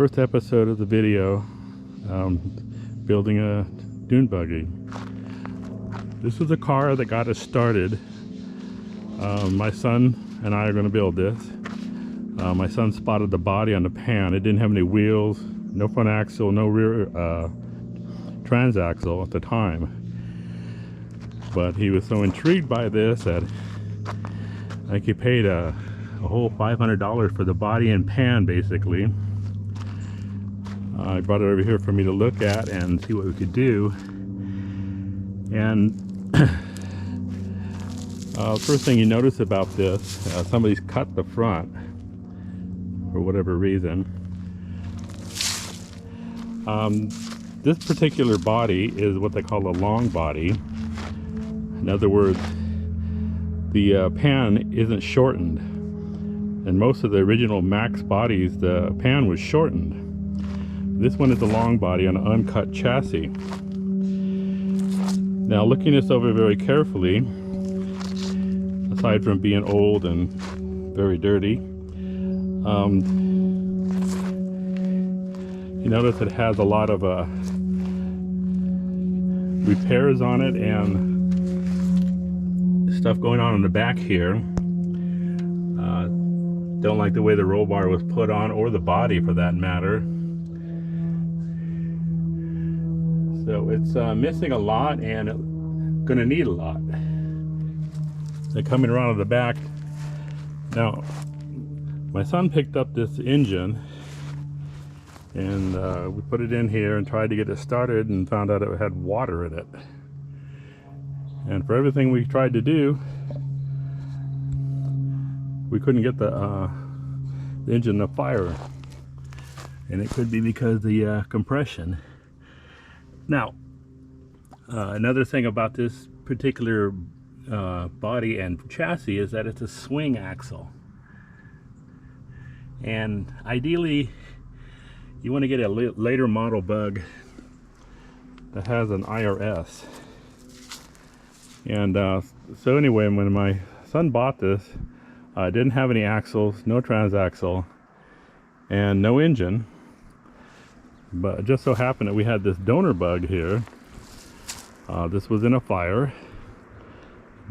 first episode of the video, building a dune buggy. This is a car that got us started. My son and I are going to build this. My son spotted the body on the pan. It didn't have any wheels, no front axle, no rear transaxle at the time. But he was so intrigued by this that I think he paid a whole $500 for the body and pan, basically. I brought it over here for me to look at and see what we could do. And first thing you notice about this, somebody's cut the front for whatever reason. This particular body is what they call a long body. In other words, the pan isn't shortened. And most of the original Max bodies, the pan was shortened. This one is a long body on an uncut chassis. Now, looking this over very carefully, aside from being old and very dirty, you notice it has a lot of repairs on it and stuff going on in the back here. Don't like the way the roll bar was put on, or the body for that matter. So it's missing a lot and gonna need a lot. They're coming around to the back. Now, my son picked up this engine and we put it in here and tried to get it started and found out it had water in it. And for everything we tried to do, we couldn't get the engine to fire. And it could be because of the compression. Now, another thing about this particular body and chassis is that it's a swing axle. And ideally, you want to get a later model bug that has an IRS. And so anyway, when my son bought this, it didn't have any axles, no transaxle, and no engine. But it just so happened that we had this donor bug here. This was in a fire,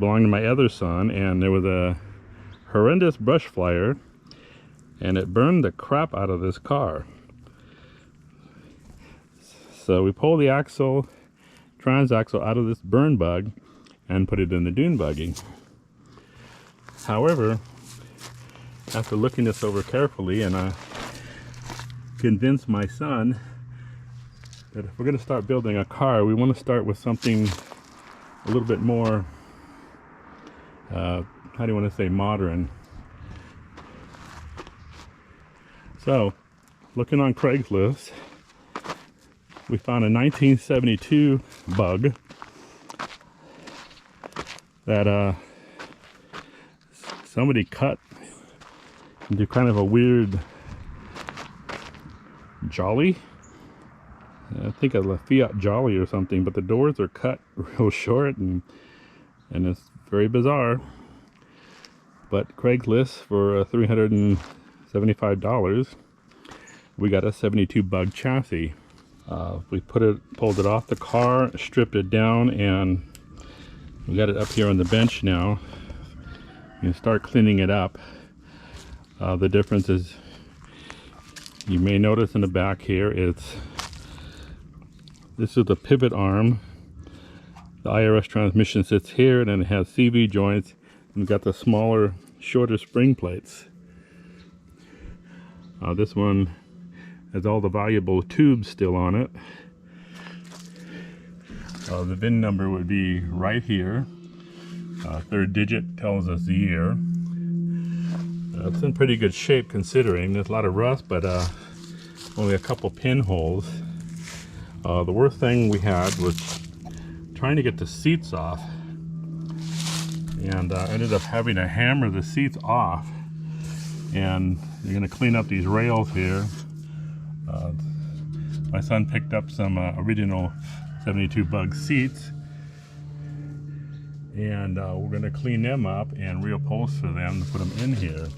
belonged to my other son, and there was a horrendous brush fire, and it burned the crap out of this car. So we pulled the axle, transaxle out of this burn bug and put it in the dune buggy. However, after looking this over carefully, and I convinced my son that if we're going to start building a car, we want to start with something a little bit more, how do you want to say, modern. So, looking on Craigslist, we found a 1972 bug that somebody cut into kind of a weird Jolly. I think of a Fiat Jolly or something, but the doors are cut real short and it's very bizarre. But Craigslist for $375, we got a 72 bug chassis. We pulled it off the car, stripped it down, and we got it up here on the bench now. You can start cleaning it up. The difference is, you may notice in the back here, this is the pivot arm. The IRS transmission sits here, and then it has CV joints, and got the smaller, shorter spring plates. This one has all the valuable tubes still on it. The VIN number would be right here. Third digit tells us the year. It's in pretty good shape considering. There's a lot of rust, but only a couple pinholes. The worst thing we had was trying to get the seats off, and ended up having to hammer the seats off. And you're going to clean up these rails here. My son picked up some original 72 bug seats, and we're going to clean them up and reupholster them to put them in here.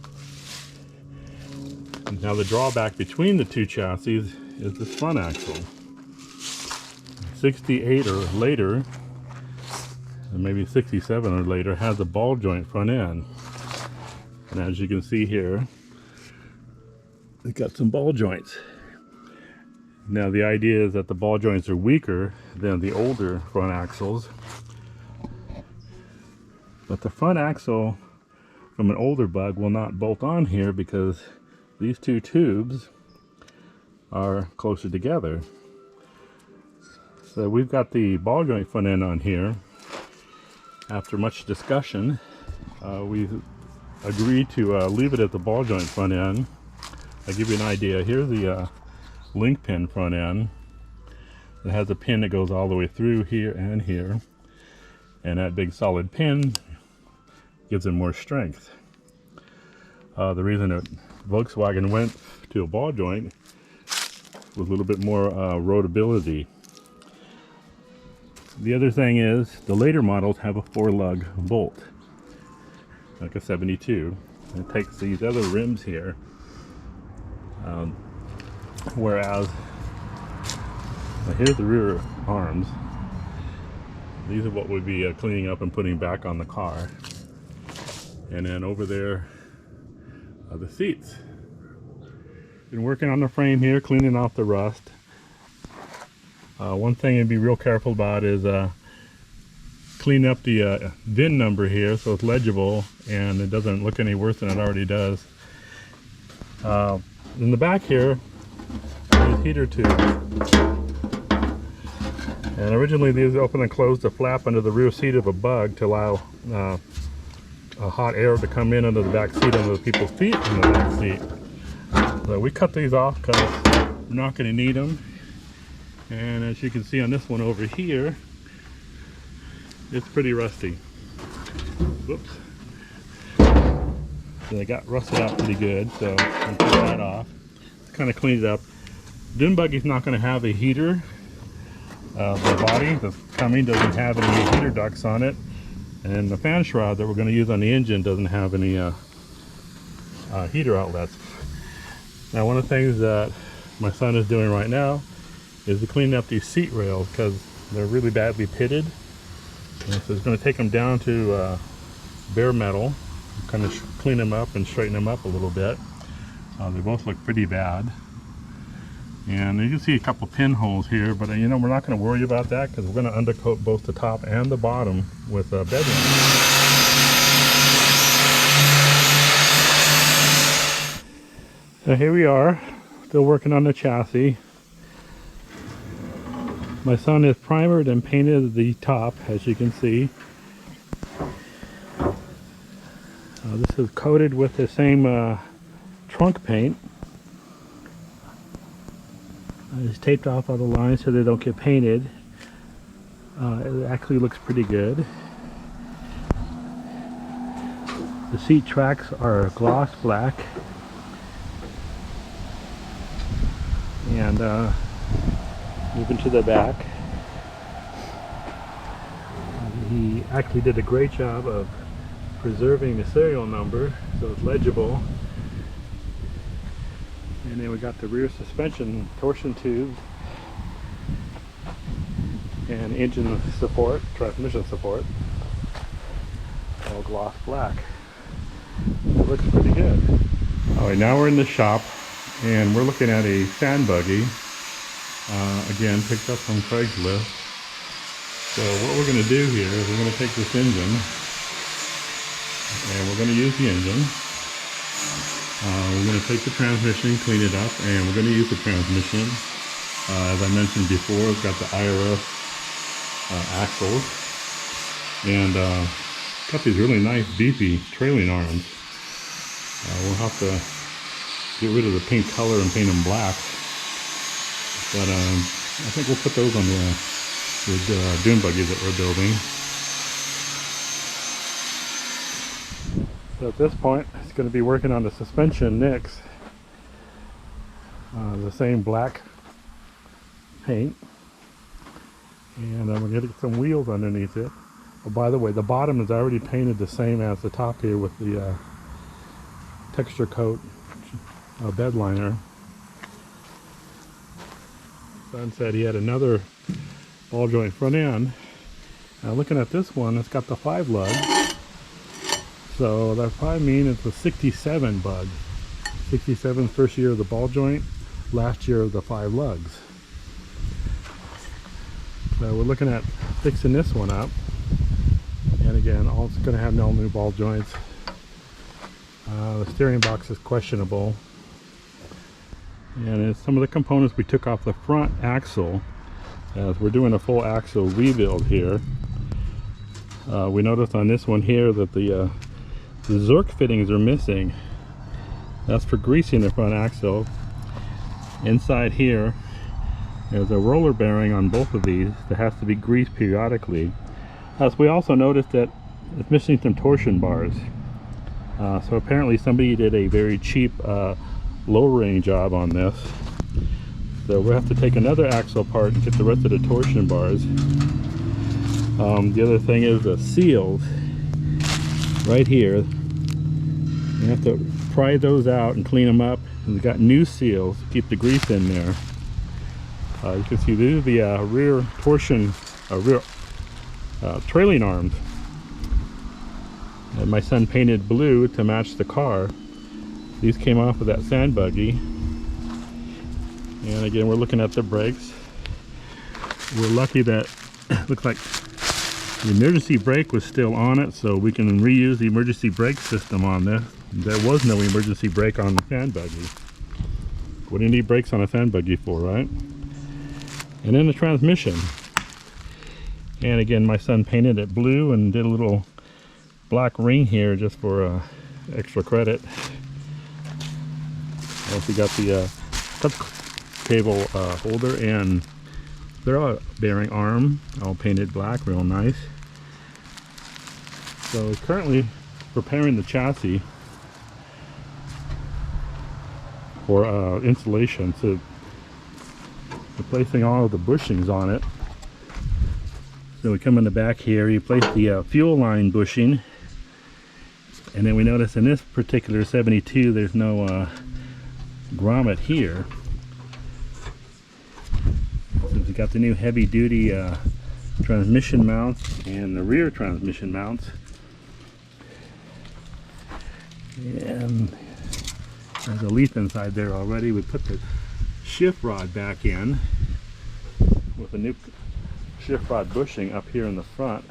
Now the drawback between the two chassis is this front axle. 68 or later, and maybe 67 or later, has a ball joint front end. And as you can see here, it's got some ball joints. Now the idea is that the ball joints are weaker than the older front axles. But the front axle from an older Bug will not bolt on here because these two tubes are closer together. So we've got the ball joint front end on here. After much discussion, we agreed to leave it at the ball joint front end. I'll give you an idea. Here's the link pin front end. It has a pin that goes all the way through here and here. And that big solid pin gives it more strength. The reason that Volkswagen went to a ball joint with a little bit more roadability. The other thing is the later models have a 4-lug bolt, like a 72. It takes these other rims here, whereas here's the rear arms. These are what we'd be cleaning up and putting back on the car. And then over there are the seats. Been working on the frame here, cleaning off the rust. One thing to be real careful about is clean up the VIN number here so it's legible and it doesn't look any worse than it already does. In the back here, these heater tubes. And originally these open and close the flap under the rear seat of a Bug to allow a hot air to come in under the back seat, under the people's feet in the back seat. So we cut these off because we're not going to need them. And as you can see on this one over here, it's pretty rusty. Whoops. So they got rusted out pretty good, so we cut that off. Kind of cleaned it up. Dune Buggy's not going to have a heater. The body that's coming doesn't have any heater ducts on it. And the fan shroud that we're going to use on the engine doesn't have any heater outlets. Now one of the things that my son is doing right now is to clean up these seat rails because they're really badly pitted. And so it's going to take them down to bare metal, kind of clean them up and straighten them up a little bit. They both look pretty bad. And you can see a couple pinholes here, but you know, we're not going to worry about that because we're going to undercoat both the top and the bottom with bedroom. So here we are, still working on the chassis. My son has primered and painted the top, as you can see. This is coated with the same trunk paint. It's taped off all the lines so they don't get painted. It actually looks pretty good. The seat tracks are gloss black. And moving to the back, he actually did a great job of preserving the serial number so it's legible. And then we got the rear suspension torsion tubes and engine support, transmission support, all gloss black. It looks pretty good. Alright, now we're in the shop and we're looking at a sand buggy. Again, picked up from Craigslist. So what we're going to do here is we're going to take this engine and we're going to use the engine. We're going to take the transmission, clean it up, and we're going to use the transmission. As I mentioned before, it's got the IRS axles, and got these really nice beefy trailing arms. We'll have to get rid of the pink color and paint them black, but I think we'll put those on the dune buggy that we're building. So at this point, it's going to be working on the suspension nicks. The same black paint. And we're going to get some wheels underneath it. Oh, by the way, the bottom is already painted the same as the top here with the texture coat bed liner. Son said he had another ball joint front end. Now looking at this one, it's got the 5 lug. So that probably means it's a 67 bug. 67 first year of the ball joint, last year of the 5 lugs. So we're looking at fixing this one up. And again, all it's going to have all new ball joints. The steering box is questionable. And some of the components we took off the front axle, as we're doing a full axle rebuild here. We noticed on this one here that the Zork fittings are missing. That's for greasing the front axle. Inside here, there's a roller bearing on both of these that has to be greased periodically. So we also noticed that it's missing some torsion bars. So apparently somebody did a very cheap lowering job on this. So we'll have to take another axle apart and get the rest of the torsion bars. The other thing is the seals right here. You have to pry those out and clean them up. And we've got new seals to keep the grease in there. You can see these are the rear torsion, rear trailing arms. And my son painted blue to match the car. These came off of that sand buggy. And again, we're looking at the brakes. We're lucky that looks like the emergency brake was still on it, so we can reuse the emergency brake system on this. There was no emergency brake on the sand buggy. What do you need brakes on a sand buggy for, right? And then the transmission. And again, my son painted it blue and did a little black ring here just for extra credit. Also got the cable holder and they're bearing arm, all painted black, real nice. So currently preparing the chassis for installation, so replacing all of the bushings on it. So we come in the back here, you place the fuel line bushing, and then we notice in this particular 72 there's no grommet here. So we've got the new heavy duty transmission mounts and the rear transmission mounts. And there's a leaf inside there already. We put the shift rod back in with a new shift rod bushing up here in the front.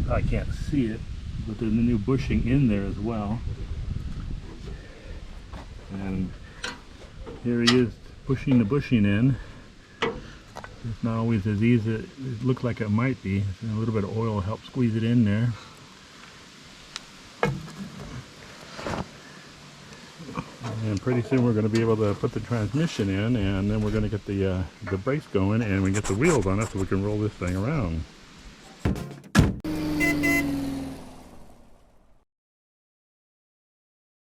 I can't see it, but there's a new bushing in there as well. And here he is pushing the bushing in. It's not always as easy as it looks like it might be. A little bit of oil will help squeeze it in there. And pretty soon we're going to be able to put the transmission in, and then we're going to get the brakes going, and we get the wheels on it so we can roll this thing around.